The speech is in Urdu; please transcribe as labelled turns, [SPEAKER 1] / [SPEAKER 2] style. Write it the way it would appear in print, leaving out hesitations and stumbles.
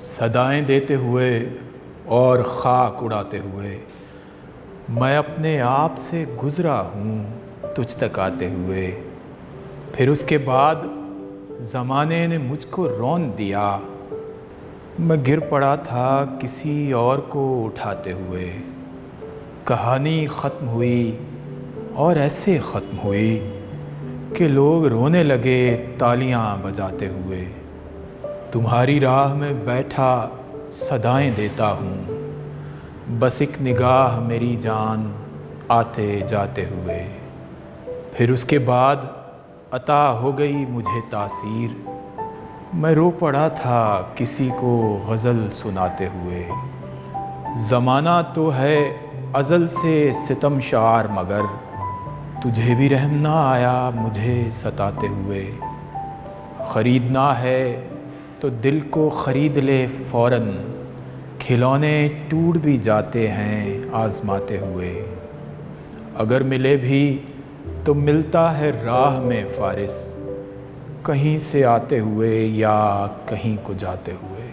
[SPEAKER 1] صدائیں دیتے ہوئے اور خاک اڑاتے ہوئے میں اپنے آپ سے گزرا ہوں تجھ تک آتے ہوئے۔ پھر اس کے بعد زمانے نے مجھ کو رون دیا، میں گر پڑا تھا کسی اور کو اٹھاتے ہوئے۔ کہانی ختم ہوئی اور ایسے ختم ہوئی کہ لوگ رونے لگے تالیاں بجاتے ہوئے۔ تمہاری راہ میں بیٹھا صدائیں دیتا ہوں، بس ایک نگاہ میری جان آتے جاتے ہوئے۔ پھر اس کے بعد عطا ہو گئی مجھے تاثیر، میں رو پڑا تھا کسی کو غزل سناتے ہوئے۔ زمانہ تو ہے ازل سے ستم شار، مگر تجھے بھی رحم نہ آیا مجھے ستاتے ہوئے۔ خریدنا ہے تو دل کو خرید لے فوراً، کھلونے ٹوٹ بھی جاتے ہیں آزماتے ہوئے۔ اگر ملے بھی تو ملتا ہے راہ میں فارس، کہیں سے آتے ہوئے یا کہیں کو جاتے ہوئے۔